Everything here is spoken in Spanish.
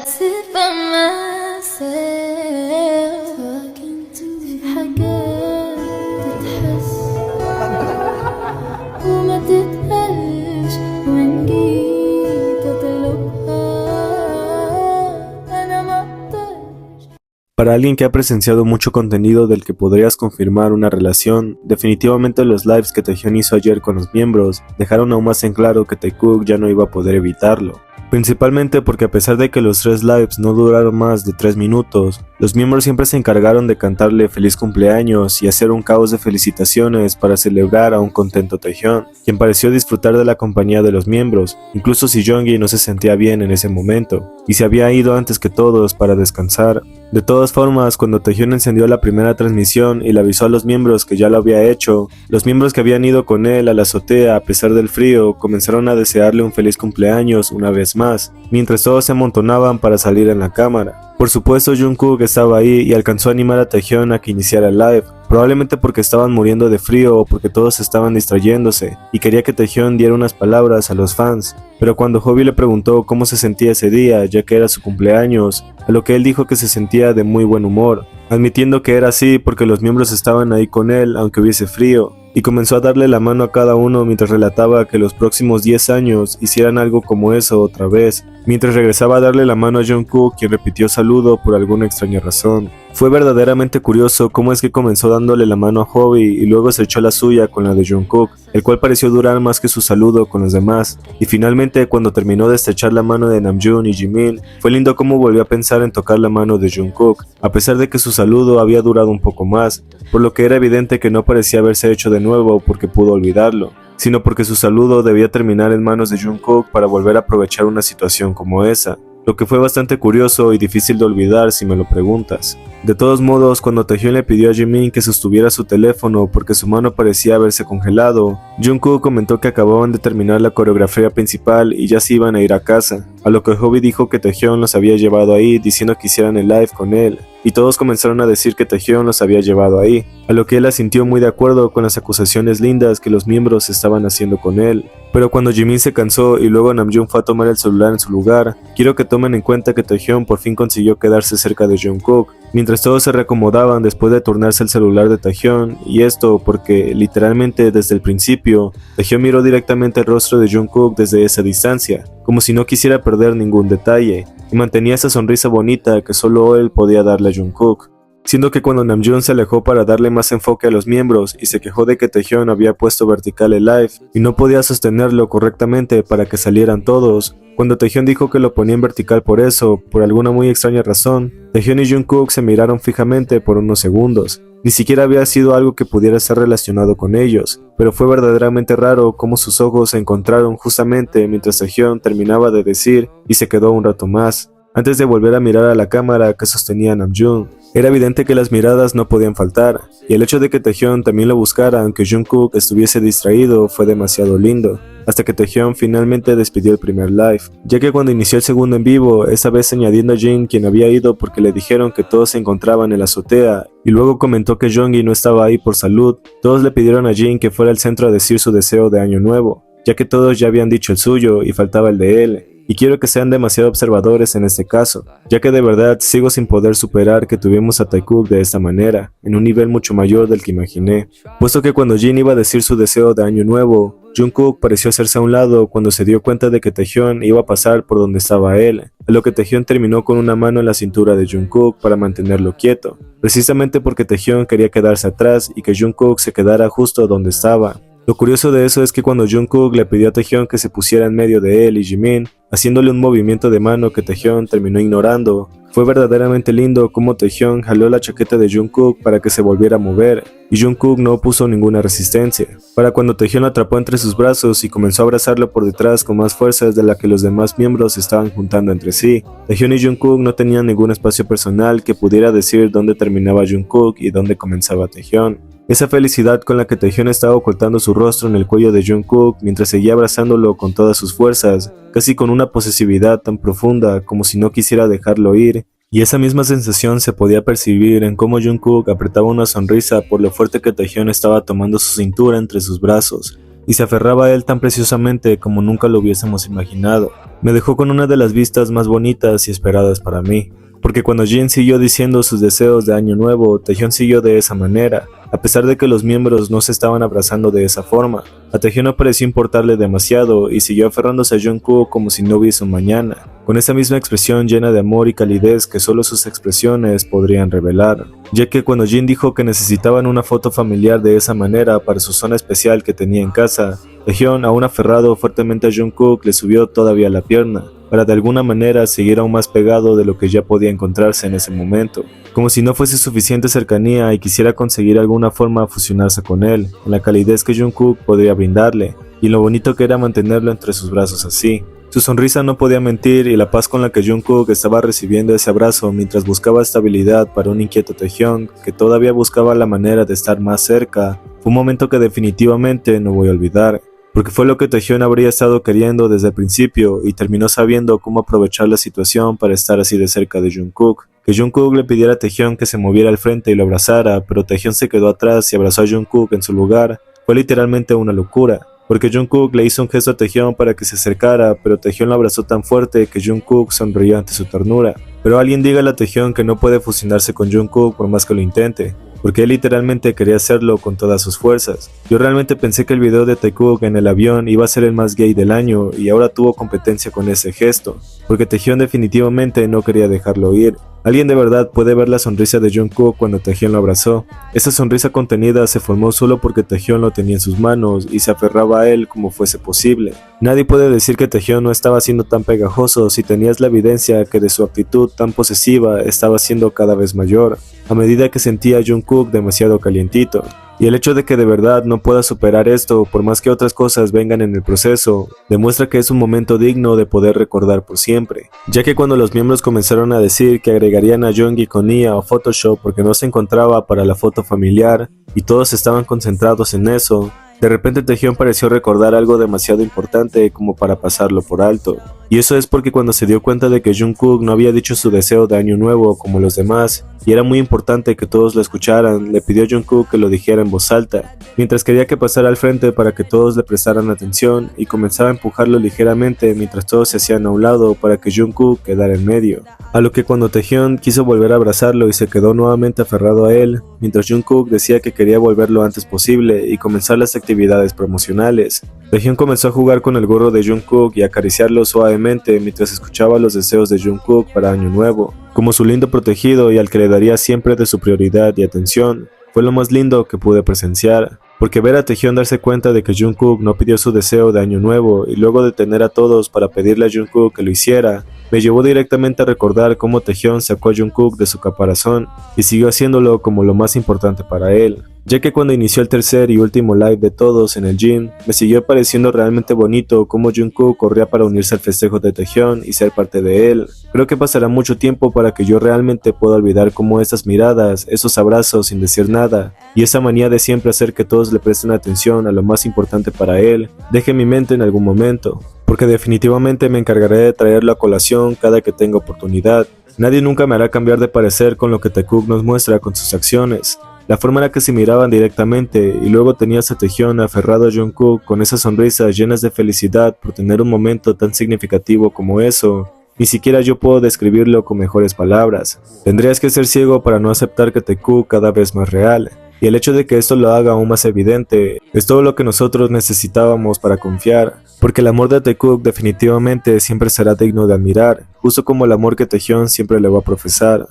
sit by myself talking to في حاجات تتحس وما تتقالش وإن جيت أطلبها أنا ما أقدرش. Para alguien que ha presenciado mucho contenido del que podrías confirmar una relación, definitivamente los lives que Taehyun hizo ayer con los miembros dejaron aún más en claro que Taekook ya no iba a poder evitarlo. Principalmente porque a pesar de que los 3 lives no duraron más de 3 minutos, los miembros siempre se encargaron de cantarle feliz cumpleaños y hacer un caos de felicitaciones para celebrar a un contento Taehyun, quien pareció disfrutar de la compañía de los miembros, incluso si Jeongi no se sentía bien en ese momento, y se había ido antes que todos para descansar. De todas formas, cuando Taehyun encendió la primera transmisión y le avisó a los miembros que ya lo había hecho, los miembros que habían ido con él a la azotea a pesar del frío comenzaron a desearle un feliz cumpleaños una vez más, mientras todos se amontonaban para salir en la cámara. Por supuesto, Jungkook estaba ahí y alcanzó a animar a Taehyun a que iniciara el live, probablemente porque estaban muriendo de frío o porque todos estaban distrayéndose, y quería que Taehyun diera unas palabras a los fans. Pero cuando Hobi le preguntó cómo se sentía ese día, ya que era su cumpleaños, a lo que él dijo que se sentía de muy buen humor, admitiendo que era así porque los miembros estaban ahí con él aunque hubiese frío, y comenzó a darle la mano a cada uno mientras relataba que los próximos 10 años hicieran algo como eso otra vez, mientras regresaba a darle la mano a Jungkook, quien repitió saludo por alguna extraña razón. Fue verdaderamente curioso cómo es que comenzó dándole la mano a Hobi y luego se echó la suya con la de Jungkook, el cual pareció durar más que su saludo con los demás, y finalmente cuando terminó de estrechar la mano de Namjoon y Jimin, fue lindo cómo volvió a pensar en tocar la mano de Jungkook, a pesar de que su saludo había durado un poco más, por lo que era evidente que no parecía haberse hecho de nuevo porque pudo olvidarlo, sino porque su saludo debía terminar en manos de Jungkook para volver a aprovechar una situación como esa, lo que fue bastante curioso y difícil de olvidar si me lo preguntas. De todos modos, cuando Taehyun le pidió a Jimin que sostuviera su teléfono porque su mano parecía haberse congelado, Jungkook comentó que acababan de terminar la coreografía principal y ya se iban a ir a casa, a lo que Hobi dijo que Taehyun los había llevado ahí diciendo que hicieran el live con él, y todos comenzaron a decir que Taehyun los había llevado ahí, a lo que él asintió muy de acuerdo con las acusaciones lindas que los miembros estaban haciendo con él. Pero cuando Jimin se cansó y luego Namjoon fue a tomar el celular en su lugar, quiero que tomen en cuenta que Taehyun por fin consiguió quedarse cerca de Jungkook, mientras todos se reacomodaban después de turnarse el celular de Taehyun, y esto porque literalmente desde el principio, Taehyun miró directamente el rostro de Jungkook desde esa distancia, como si no quisiera perder ningún detalle, y mantenía esa sonrisa bonita que solo él podía darle a Jungkook. Siendo que cuando Namjoon se alejó para darle más enfoque a los miembros y se quejó de que Taehyun había puesto vertical el live y no podía sostenerlo correctamente para que salieran todos, cuando Taehyun dijo que lo ponía en vertical por eso, por alguna muy extraña razón, Taehyun y Jungkook se miraron fijamente por unos segundos. Ni siquiera había sido algo que pudiera ser relacionado con ellos, pero fue verdaderamente raro cómo sus ojos se encontraron justamente mientras Taehyun terminaba de decir y se quedó un rato más, antes de volver a mirar a la cámara que sostenía Namjoon. Era evidente que las miradas no podían faltar, y el hecho de que Taehyun también lo buscara aunque Jungkook estuviese distraído fue demasiado lindo, hasta que Taehyun finalmente despidió el primer live, ya que cuando inició el segundo en vivo, esa vez añadiendo a Jin quien había ido porque le dijeron que todos se encontraban en la azotea, y luego comentó que Jeongi no estaba ahí por salud, todos le pidieron a Jin que fuera al centro a decir su deseo de año nuevo, ya que todos ya habían dicho el suyo y faltaba el de él. Y quiero que sean demasiado observadores en este caso, ya que de verdad sigo sin poder superar que tuvimos a Taekook de esta manera, en un nivel mucho mayor del que imaginé. Puesto que cuando Jin iba a decir su deseo de año nuevo, Jungkook pareció hacerse a un lado cuando se dio cuenta de que Taehyun iba a pasar por donde estaba él, a lo que Taehyun terminó con una mano en la cintura de Jungkook para mantenerlo quieto, precisamente porque Taehyun quería quedarse atrás y que Jungkook se quedara justo donde estaba. Lo curioso de eso es que cuando Jungkook le pidió a Taehyun que se pusiera en medio de él y Jimin, haciéndole un movimiento de mano que Taehyun terminó ignorando, fue verdaderamente lindo como Taehyun jaló la chaqueta de Jungkook para que se volviera a mover, y Jungkook no opuso ninguna resistencia, para cuando Taehyun lo atrapó entre sus brazos y comenzó a abrazarlo por detrás con más fuerzas de la que los demás miembros estaban juntando entre sí. Taehyun y Jungkook no tenían ningún espacio personal que pudiera decir dónde terminaba Jungkook y dónde comenzaba Taehyun. Esa felicidad con la que Taehyun estaba ocultando su rostro en el cuello de Jungkook mientras seguía abrazándolo con todas sus fuerzas, casi con una posesividad tan profunda como si no quisiera dejarlo ir, y esa misma sensación se podía percibir en cómo Jungkook apretaba una sonrisa por lo fuerte que Taehyun estaba tomando su cintura entre sus brazos. y se aferraba a él tan preciosamente como nunca lo hubiésemos imaginado. Me dejó con una de las vistas más bonitas y esperadas para mí, porque cuando Jin siguió diciendo sus deseos de año nuevo, Taehyung siguió de esa manera, a pesar de que los miembros no se estaban abrazando de esa forma. A Taehyung no pareció importarle demasiado y siguió aferrándose a Jungkook como si no hubiese un mañana, con esa misma expresión llena de amor y calidez que solo sus expresiones podrían revelar, ya que cuando Jin dijo que necesitaban una foto familiar de esa manera para su zona especial que tenía en casa, Taehyung, aún aferrado fuertemente a Jungkook, le subió todavía la pierna, para de alguna manera seguir aún más pegado de lo que ya podía encontrarse en ese momento, como si no fuese suficiente cercanía y quisiera conseguir alguna forma fusionarse con él, con la calidez que Jungkook podría brindarle, y lo bonito que era mantenerlo entre sus brazos así. Su sonrisa no podía mentir y la paz con la que Jungkook estaba recibiendo ese abrazo mientras buscaba estabilidad para un inquieto Taehyung que todavía buscaba la manera de estar más cerca, fue un momento que definitivamente no voy a olvidar, porque fue lo que Taehyung habría estado queriendo desde el principio y terminó sabiendo cómo aprovechar la situación para estar así de cerca de Jungkook. Que Jungkook le pidiera a Taehyung que se moviera al frente y lo abrazara, pero Taehyung se quedó atrás y abrazó a Jungkook en su lugar, fue literalmente una locura. Porque Jungkook le hizo un gesto a Taehyung para que se acercara, pero Taehyung lo abrazó tan fuerte que Jungkook sonrió ante su ternura. Pero alguien dígale a Taehyung que no puede fusionarse con Jungkook por más que lo intente, porque él literalmente quería hacerlo con todas sus fuerzas. Yo realmente pensé que el video de Taekook en el avión iba a ser el más gay del año y ahora tuvo competencia con ese gesto, porque Taehyung definitivamente no quería dejarlo ir. Alguien de verdad puede ver la sonrisa de Jungkook cuando Taehyung lo abrazó. Esa sonrisa contenida se formó solo porque Taehyung lo tenía en sus manos y se aferraba a él como fuese posible. Nadie puede decir que Taehyung no estaba siendo tan pegajoso si tenías la evidencia que de su actitud tan posesiva estaba siendo cada vez mayor, a medida que sentía a Jungkook demasiado calientito. Y el hecho de que de verdad no pueda superar esto, por más que otras cosas vengan en el proceso, demuestra que es un momento digno de poder recordar por siempre. Ya que cuando los miembros comenzaron a decir que agregarían a Yoongi con IA o Photoshop porque no se encontraba para la foto familiar, y todos estaban concentrados en eso, de repente Taehyung pareció recordar algo demasiado importante como para pasarlo por alto. Y eso es porque cuando se dio cuenta de que Jungkook no había dicho su deseo de año nuevo como los demás, y era muy importante que todos lo escucharan, le pidió a Jungkook que lo dijera en voz alta, mientras quería que pasara al frente para que todos le prestaran atención y comenzaba a empujarlo ligeramente mientras todos se hacían a un lado para que Jungkook quedara en medio. A lo que cuando Taehyung quiso volver a abrazarlo y se quedó nuevamente aferrado a él, mientras Jungkook decía que quería volver lo antes posible y comenzar las actividades promocionales. Taehyung comenzó a jugar con el gorro de Jungkook y acariciarlo suavemente mientras escuchaba los deseos de Jungkook para Año Nuevo, como su lindo protegido y al que le daría siempre de su prioridad y atención. Fue lo más lindo que pude presenciar, porque ver a Taehyung darse cuenta de que Jungkook no pidió su deseo de Año Nuevo y luego detener a todos para pedirle a Jungkook que lo hiciera, me llevó directamente a recordar cómo Taehyung sacó a Jungkook de su caparazón y siguió haciéndolo como lo más importante para él, ya que cuando inició el tercer y último live de todos en el gym, me siguió pareciendo realmente bonito cómo Jungkook corría para unirse al festejo de Taehyung y ser parte de él. Creo que pasará mucho tiempo para que yo realmente pueda olvidar cómo esas miradas, esos abrazos sin decir nada, y esa manía de siempre hacer que todos le presten atención a lo más importante para él, deje mi mente en algún momento, porque definitivamente me encargaré de traerlo a colación cada que tenga oportunidad. Nadie nunca me hará cambiar de parecer con lo que Taekook nos muestra con sus acciones. La forma en la que se miraban directamente y luego tenías a Taehyung aferrado a Jungkook con esas sonrisas llenas de felicidad por tener un momento tan significativo como eso, ni siquiera yo puedo describirlo con mejores palabras. Tendrías que ser ciego para no aceptar que Taekook cada vez más real. Y el hecho de que esto lo haga aún más evidente es todo lo que nosotros necesitábamos para confiar, porque el amor de Taekook definitivamente siempre será digno de admirar, justo como el amor que Taehyung siempre le va a profesar.